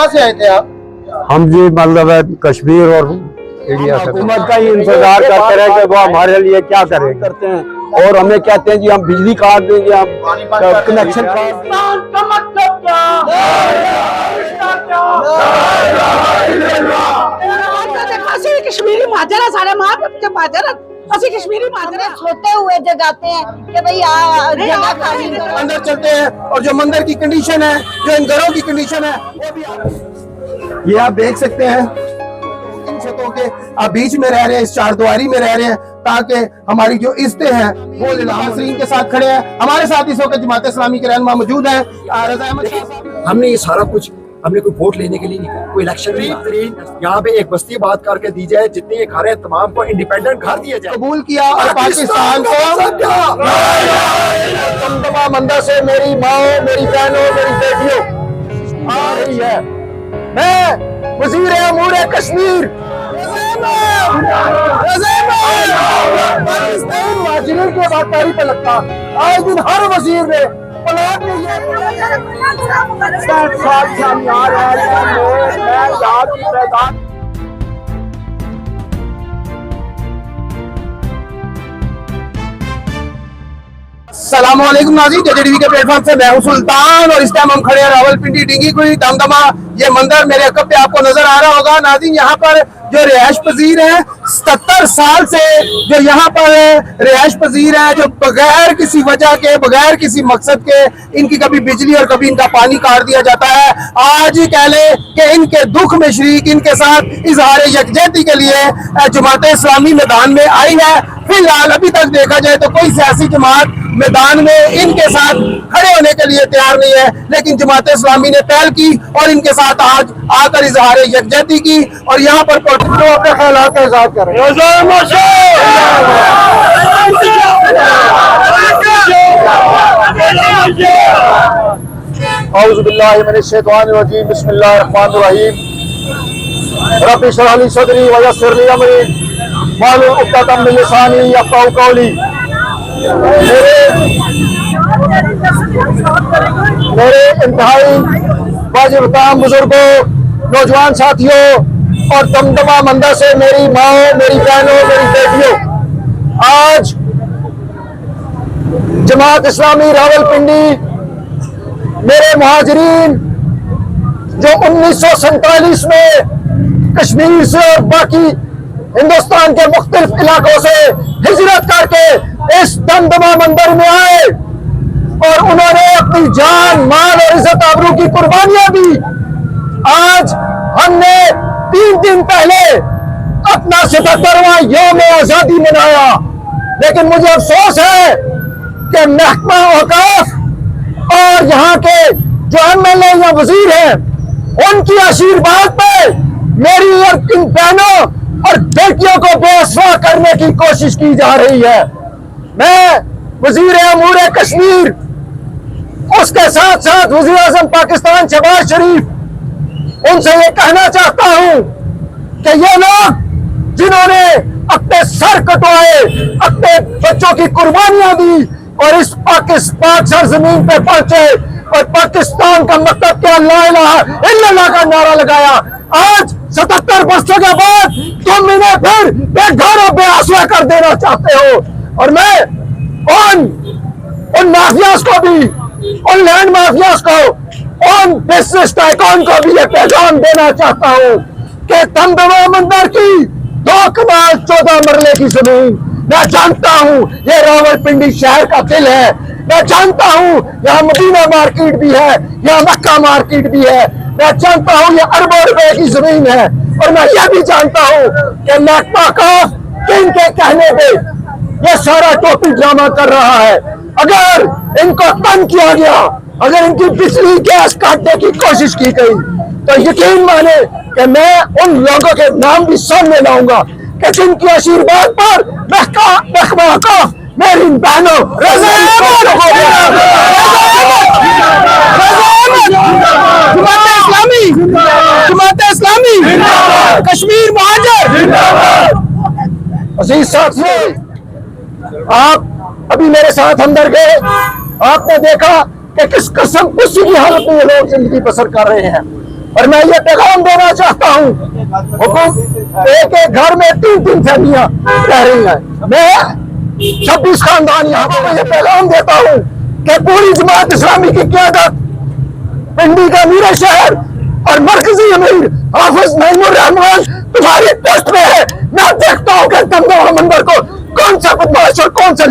कहाँ से आए थे आप? हम जी मतलब कश्मीर और इंडिया से हुकूमत का ही इंतजार करते रहे कि वो हमारे लिए क्या करें करते हैं, और हमें कहते हैं जी हम बिजली काट देंगे, हम कनेक्शन काट कश्मीरी महाजर है, सारे माँ महाजर असि कश्मीरी महाजर है, सोते हुए जगाते हैं कि भाई जगह खाली करो। अंदर चलते हैं और जो मंदिर की कंडीशन है, जो इन घरों की कंडीशन है, वो भी ये आप देख सकते हैं। इन छतों के आप बीच में रह रहे हैं, इस चारदीवारी में रह रहे हैं, ताकि हमारी जो इज्जतें हैं वो नाज़रीन के साथ खड़े हैं। हमारे साथ इस वक्त जमात इस्लामी के रहनुमा मौजूद हैं। रज़ा अहमद साहब, हमने ये सारा कुछ हमने कोई वोट लेने के लिए नहीं, कोई इलेक्शन नहीं, यहाँ पे एक बस्ती बात करके दी जाए, जितने ये घर है तमाम को इंडिपेंडेंट घर दिया जाए। कबूल किया और पाकिस्तान को दमदमा मंदिर से मेरी माँ, मेरी बहनों, मेरी बेटियों आ रही है। मैं वजीर अमूर कश्मीर पाकिस्तान मुहाजिरीन की बातदारी पे लगता आज दिन हर वजीर ने प्लान में ये सलामुअलैकुम नाज़रीन, JJTV के प्लेटफॉर्म से मैं हूं सुल्तान और इस टाइम हम खड़े हैं रावलपिंडी डिंगीकुई दमदमा। ये मंदिर मेरे अकब पे आपको नजर आ रहा होगा। नाज़रीन, यहाँ पर जो रिहायश पजीर है 77 साल से जो यहाँ पर रिहायश पजीर है, जो बगैर किसी वजह के, बगैर किसी मकसद के इनकी कभी बिजली और कभी इनका पानी काट दिया जाता है। आज ही कह ले कि इनके दुख में शरीक, इनके साथ इजहार यकजहती के लिए जमात इस्लामी मैदान में आई है। फिलहाल अभी तक देखा जाए तो कोई सियासी जमात मैदान में इनके साथ खड़े होने के लिए तैयार नहीं है, लेकिन जमात इस्लामी ने पहल की और इनके साथ आज आकर इजहार यकजहती की और यहाँ पर अपने ख्यालात का इजहार कर रहे हैं। औज़ु बिल्लाहि मिनश शैतानिर रजीम, बिस्मिल्लाहिर्रहमानिर्रहीम। रब्बि इश्रह ली सदरी व यस्सिर ली अमरी वाहलुल उक़दतम मिन लिसानी यफ़क़हू क़ौली। मेरे इंतहाई वाजिब तमाम बुजुर्गों, नौजवान साथियों और दमदमा मंदिर से मेरी माँ, मेरी बहनों, मेरी बेटियों, आज जमात इस्लामी रावलपिंडी मेरे मुहाजिरीन जो 1947 में कश्मीर से और बाकी हिंदुस्तान के मुख्तलिफ इलाकों से हिजरत करके इस दमदमा मंदिर में आए और उन्होंने अपनी जान, माल और इज्जत आबरू की कुर्बानियां दी। आज हमने 3 दिन पहले अपना 77वां यौम आजादी मनाया, लेकिन मुझे अफसोस है कि महकमा औकाफ और यहाँ के जो MLA या वजीर हैं उनकी आशीर्वाद पे मेरी और इन बहनों और बेटियों को बेअसवा करने की कोशिश की जा रही है। मैं वजीर अमूर कश्मीर, उसके साथ साथ वजीर आज़म पाकिस्तान शहबाज शरीफ, उनसे ये कहना चाहता हूं कि ये लोग जिन्होंने अपने सर कटवाए, अपने बच्चों की कुर्बानियां दी और इस पाक सरजमीन पे पहुंचे और पाकिस्तान का मतलब क्या, ला इलाहा इल्लल्लाह का नारा लगाया, आज 77 वर्षों के बाद तुम इन्हें फिर बेघर और बेआसरा कर देना चाहते हो। और मैं उन माफियाज को भी, उन लैंड माफियाज को, उन बिजनेस टाइकॉन को भी ये पैगाम देना चाहता हूँ कि दमदमा मंदिर की 2 कनाल 14 मरले की जमीन, मैं जानता हूँ ये रावलपिंडी शहर का दिल है, मैं जानता हूँ यहाँ मदीना मार्केट भी है, यहाँ मक्का मार्केट भी है, मैं जानता हूँ ये अरबों रुपए की जमीन है, और मैं ये भी जानता हूँ कि महकमा औकाफ इनके कहने पे ये सारा टोपी ड्रामा कर रहा है। अगर इनको तंग किया गया, अगर इनकी बिजली गैस काटने की कोशिश की गई, तो यकीन माने कि मैं उन लोगों के नाम भी सामने लाऊंगा कि जिनकी आशीर्वाद पर महकमा औकाफ मेरी बहनों जमात इस्लामी कश्मीर महाजर। अजीज साथियों, आप अभी मेरे साथ अंदर गए, आपने देखा कि किस कसम खुशी की हालत में ये लोग जिंदगी बसर कर रहे हैं। और मैं ये पैगाम देना चाहता हूँ, एक एक घर में 3-3 फैमिलियां रह रही हैं। मैं 26 खानदान यहाँ पर ये पैगाम देता हूँ कि पूरी जमात इस्लामी की क़यादत, पिंडी का मीर शहर और मरकजी अमीर हाफिज महमूद रहमान तुम्हारी पोस्ट में है। मैं देखता हूँ कि दमदमा मंदिर को कौन सा बदमाश और कौन सा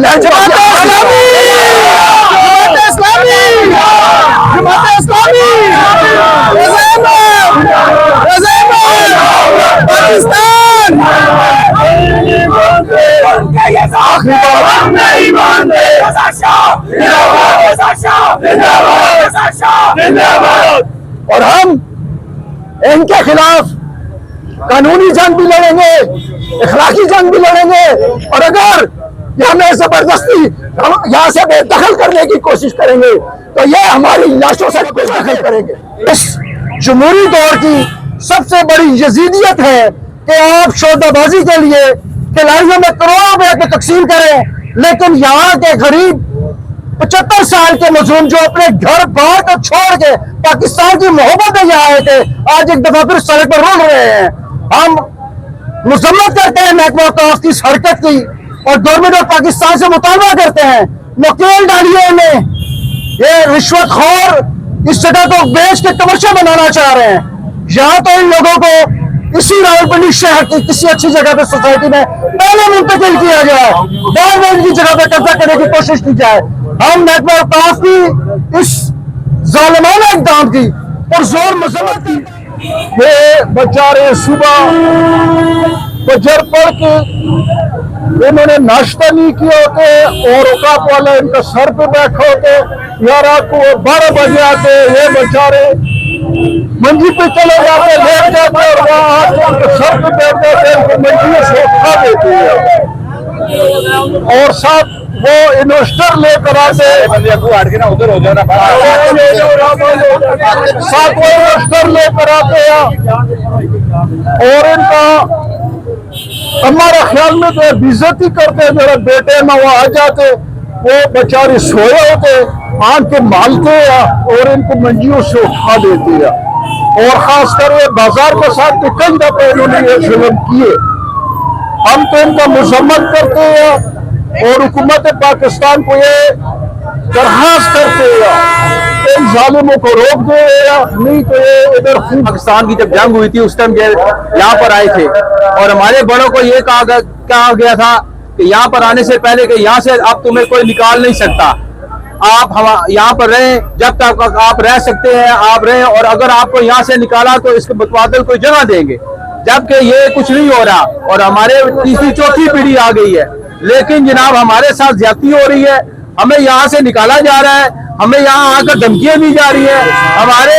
और हम इनके खिलाफ कानूनी जंग भी लड़ेंगे, इखलाकी जंग भी लड़ेंगे, और अगर ये हमें जबरदस्ती यहाँ से बेदखल करने की कोशिश करेंगे तो ये हमारी लाशों से बेदखल करेंगे। इस जमहूरी दौर की सबसे बड़ी यजीदियत है कि आप सौदाबाजी के लिए खिलाड़ियों में करोड़ों रुपए की तकसीम करें, लेकिन यहाँ के गरीब 75 साल के मजलूम जो अपने घर बार को छोड़ के पाकिस्तान की मोहब्बत में यहाँ आए थे, आज एक दफा फिर सड़क पर रोल रहे हैं। हम मुजम्मत करते हैं महकमा औकाफ की इस हरकत की और गवर्नमेंट ऑफ पाकिस्तान से मुतालबा करते हैं, नकेल डालिए इन्हें। ये रिश्वतखोर इस जगह को बेच के तमाशा बनाना चाह रहे हैं। यहाँ तो इन लोगों को इसी रावलपिंडी शहर की किसी अच्छी जगह पे सोसाइटी में पहले मुंतकिल किया जाए, बाद में इनकी जगह पे कब्जा करने की कोशिश की जाए। हम महकमा औकाफ की इस जालिमाना इक़दाम की पुरजोर मजम्मत की। ये बेचारे सुबह फजर पढ़ के इन्होंने नाश्ता नहीं किया होते और औकाफ वाला इनका सर पे बैठा होते, 11 को 12 बजे आते, ये बेचारे मंजी पे चले जाते, लेट जाते और वहां आके उनके सर पे बैठ जाते, इनको मंजियों से उठा देती है और साथ वो इन्वेस्टर लेकर आते, उधर हो जाना, साथ वो इन्वेस्टर लेकर आते हैं और इनका हमारा ख्याल में जो बेइज्जती करते हैं। मेरे बेटे ना वो आ जाते, वो बेचारे सोए होते, आंख के मालते हैं और इनको मंजियों से उठा देती है। और खासकर ये बाजार के साथ कई दफे इन्होंने ये जुल्म किए। हम तो इनका मुजम्मत करते हैं और हुकूमत पाकिस्तान को ये दरखास्त करते हैं इन जालिमों को रोक दे, नहीं तो ये इधर पाकिस्तान की जब जंग हुई थी उस टाइम यहाँ पर आए थे और हमारे बड़ों को ये कहा गया था कि यहाँ पर आने से पहले कि यहाँ से अब तुम्हें कोई निकाल नहीं सकता, आप हम यहाँ पर रहें, जब तक आप रह सकते हैं आप रहें, और अगर आपको यहाँ से निकाला तो इसके मुतबादल कोई जगह देंगे। जबकि ये कुछ नहीं हो रहा और हमारे तीसरी चौथी पीढ़ी आ गई है, लेकिन जनाब हमारे साथ ज्यादती हो रही है, हमें यहाँ से निकाला जा रहा है, हमें यहाँ आकर धमकियां दी जा रही है, हमारे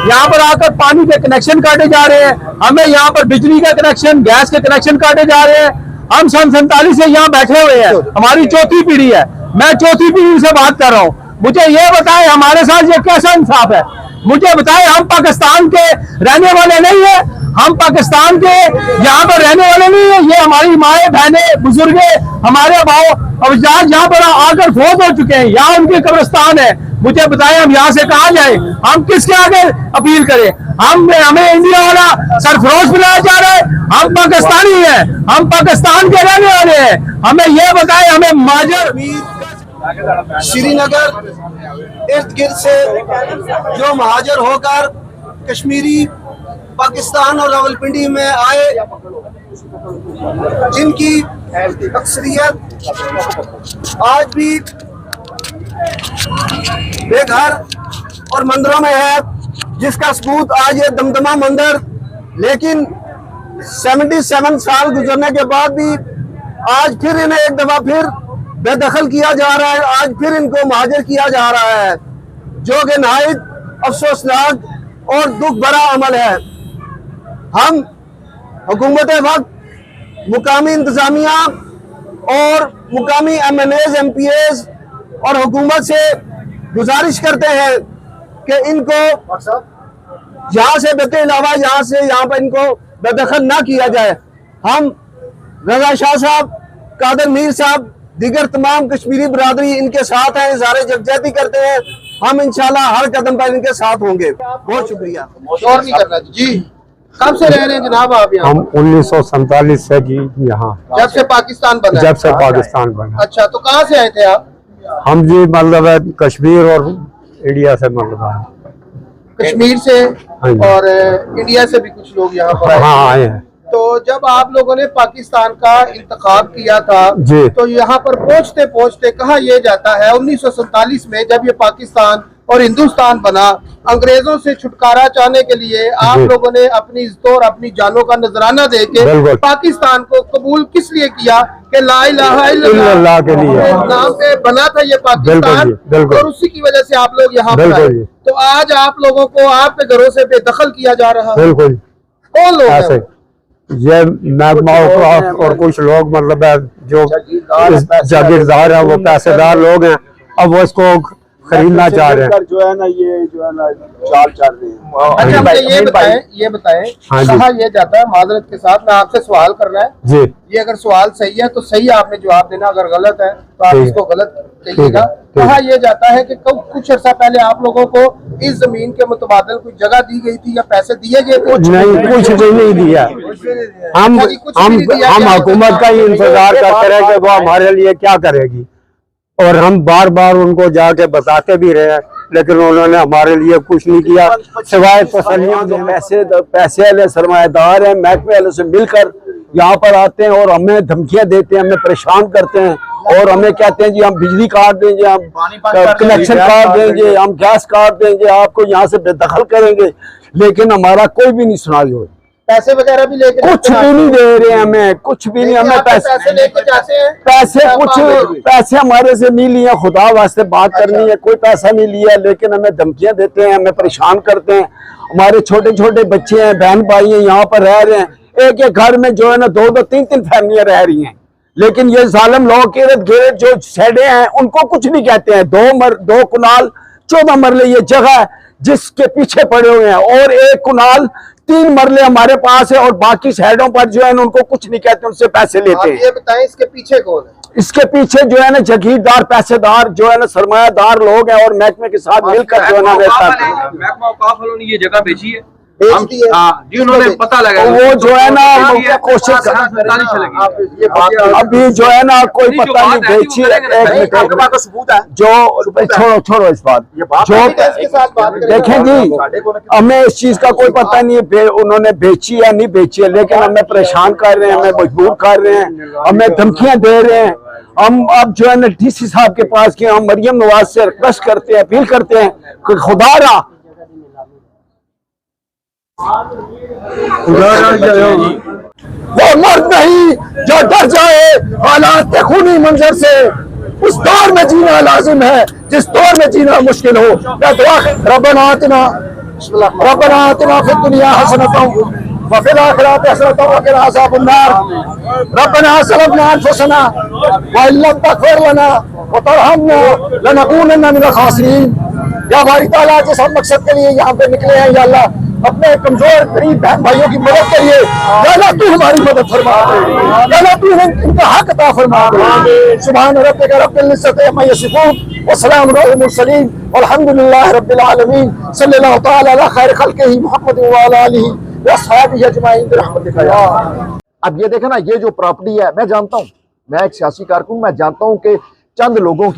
यहाँ पर आकर पानी के कनेक्शन काटे जा रहे हैं, हमें यहाँ पर बिजली का कनेक्शन, गैस के कनेक्शन काटे जा रहे हैं। हम सन 47 से यहाँ बैठे हुए हैं, हमारी चौथी पीढ़ी है, मैं चौथी पीढ़ी से बात कर रहा हूँ। मुझे ये बताएं हमारे साथ ये कैसा इंसाफ है? मुझे बताएं, हम पाकिस्तान के रहने वाले नहीं है, हम पाकिस्तान के यहाँ पर रहने वाले नहीं है, ये हमारी माएँ बहनें बुजुर्ग हमारे भाव अवजात यहाँ पर आकर फौत हो चुके हैं, यहाँ उनकी कब्रिस्तान है। मुझे बताएं हम यहाँ से कहाँ जाएं, हम किसके आगे अपील करें? हमें इंडिया वाला सरफरोश बनाया जा रहा है, हम पाकिस्तानी हैं, हम पाकिस्तान के रहने वाले हैं, हमें ये बताएं हमें माजर श्रीनगर इर्द गिर्द से जो महाजर होकर कश्मीरी पाकिस्तान और रावलपिंडी में आए, जिनकी अक्सरियत आज भी बेघर और मंदिरों में है, जिसका सबूत आज ये दमदमा मंदिर, लेकिन 77 साल गुजरने के बाद भी आज फिर इन्हें एक दफा फिर बेदखल किया जा रहा है, आज फिर इनको महाजर किया जा रहा है, जो कि नहायत अफसोसनाक और दुख भरा अमल है। हम हुकूमत वक्त, मुकामी इंतजामिया और मुकामी MNAs, MPAs और हुकूमत से गुजारिश करते हैं कि इनको यहाँ से बेके अलावा यहाँ पर इनको बेदखल ना किया जाए। हम रजा शाह साहब, कादर मीर साहब, दीगर तमाम कश्मीरी बरादरी इनके साथ हैं, इज़हार यकजहती करते हैं हम इंशाल्लाह हर कदम पर इनके साथ होंगे। बहुत शुक्रिया। शोर नहीं करना जी। कब से रह रहे हैं जनाब आप यहाँ? हम 1947 से जी यहाँ, जब से पाकिस्तान बना? जब से पाकिस्तान बना। अच्छा, तो कहाँ से आए थे आप? हम जी मतलब है कश्मीर और इंडिया से मतलब है। कश्मीर से हाँ जी। और इंडिया से भी कुछ लोग यहाँ पर हाँ आए हैं। तो जब आप लोगों ने पाकिस्तान का इंतखाब किया था जी। तो यहाँ पर पहुँचते पहुँचते कहा यह जाता है 1947 में जब ये पाकिस्तान और हिंदुस्तान बना, अंग्रेजों से छुटकारा चाहने के लिए आप जी। लोगों ने अपनी इज्जत और अपनी जानों का नजराना देके बिल्कुल। पाकिस्तान को कबूल किस लिए किया कि ला इलाहा इल्लल्लाह इल्लल्लाह के लिए। के नाम पे बना था ये पाकिस्तान, बिल्कुल जी, बिल्कुल। और उसी की वजह से आप लोग यहाँ पर बिल्कुल आए। जी। तो आज आप लोगों को आपके घरों से बेदखल किया जा रहा है। बिल्कुल कौन लोग हैं ऐसे वो? ये महकमा और कुछ लोग मतलब है जो जागीरदार हैं, वो पैसेदार लोग हैं, अब वो इसको खरीदना चाह रहे हैं। जो है ना ये जो है ना चाल चल रही है। अच्छा, मुझे ये बताएं हाँ जी। कहा यह जाता है, माजरत के साथ मैं आपसे सवाल करना है जी ये, अगर सवाल सही है तो सही आपने जवाब देना, अगर गलत है तो आप ठीक है। इसको गलत कहिएगा। ठीक है। कहा यह जाता है कि कुछ अर्सा पहले आप लोगों को इस जमीन के मुतबादल कोई जगह दी गई थी या पैसे दिए गए थे? नहीं, कुछ भी नहीं दिया। हम अच्छा जी, कुछ भी नहीं दिया। क्या हुकूमत का ही इंतजार करते रहे कि वो हमारे लिए क्या करेगी, और हम बार बार उनको जाके बताते भी रहे, लेकिन उन्होंने हमारे लिए कुछ नहीं किया सिवाय तसल्लियां देने। पैसे वाले सरमाएदार हैं, महकमे वाले से मिलकर यहाँ पर आते हैं और हमें धमकियां देते हैं, हमें परेशान करते हैं और हमें कहते हैं जी हम बिजली काट देंगे, हम कनेक्शन काट देंगे, हम गैस काट देंगे, आपको यहाँ से बेदखल करेंगे, लेकिन हमारा कोई भी नहीं सुना। जो पैसे वगैरह भी लेके कुछ भी नहीं दे रहे हैं, हमें कुछ भी नहीं, हमें पैसे लेके जाते हैं। पैसे हमारे से नहीं लिए, खुदा वास्ते बात करनी है, कोई पैसा नहीं लिया, लेकिन हमें धमकियां देते हैं, हमें परेशान करते हैं। हमारे छोटे छोटे बच्चे हैं, बहन भाई हैं, यहाँ पर रह रहे हैं, एक एक घर में जो है ना दो दो तीन तीन फैमिलियां रह रही हैं, लेकिन ये जालिम लोग के इर्द गिर्द जो सैडे हैं उनको कुछ नहीं कहते हैं। 2 कुनाल 14 मरले ये जगह है जिसके पीछे पड़े हुए हैं, और 1 कुनाल 3 मरले हमारे पास है, और बाकी साइडों पर जो है ना उनको कुछ नहीं कहते, उनसे पैसे लेते हैं। ये बताएं इसके पीछे कौन है? इसके पीछे जो है ना जागीरदार पैसेदार जो है ना सरमायादार लोग हैं, और महकमे के साथ मिलकर जो है ना महकमा औकाफ वालों ने ये जगह बेची है। बेच दी है। हाँ जी, उन्होंने पता लगा वो जो है ना कोशिश कर, अभी जो है ना कोई पता नहीं बेची है। एक मिनट सबूत है जो छोड़ो इस बात जो इसके साथ बात करें। देखें जी, हमें इस चीज का कोई पता नहीं है उन्होंने बेची या नहीं बेची है, लेकिन हमें परेशान कर रहे हैं, हमें मजबूर कर रहे हैं, हमें धमकियां दे रहे हैं। हम अब जो है ना डीसी साहब के पास के हम मरियम नवाज से रिक्वेस्ट करते हैं, अपील करते हैं कि खुदारा वो मर्द नहीं जो डर जाए हालात के खूनी मंजर से, उस दौर में जीना लाजिम है जिस दौर में जीना मुश्किल हो। मैं दुआ रब्बना आतिना फिद दुनिया हसनतम व फिल आखिरति हसनतम व क़िना अज़ाबन्नार। रब्बना ज़लमना अनफुसना व इन लम तग़फिर लना व तरहमना लनकूनन्ना मिनल ख़ासिरीन। या बारी ताला, जिस हम मकसद के लिए यहाँ पे निकले हैं, या अल्लाह अपने कमजोर गरीब बहन भाइयों की मदद करिए। या अल्लाह तू हमारी मदद फरमा दे, या अल्लाह तू इनका हक अता फरमा दे। सुभान रब्बिका रब्बिल इज्जति अम्मा यसिफून व सलामुन अलल मुरसलीन वल्हम्दुलिल्लाहि रब्बिल आलमीन। सल्लल्लाहु तआला अला खैर खल्क़िही मुहम्मद व अला आलिही व अस्हाबिही अजमाइन बिरहमतिका या अरहम। अब ये देखें ना, ये जो प्रॉपर्टी है, मैं जानता हूँ, मैं एक सियासी कारकुन, मैं जानता हूँ कि चंद लोगों की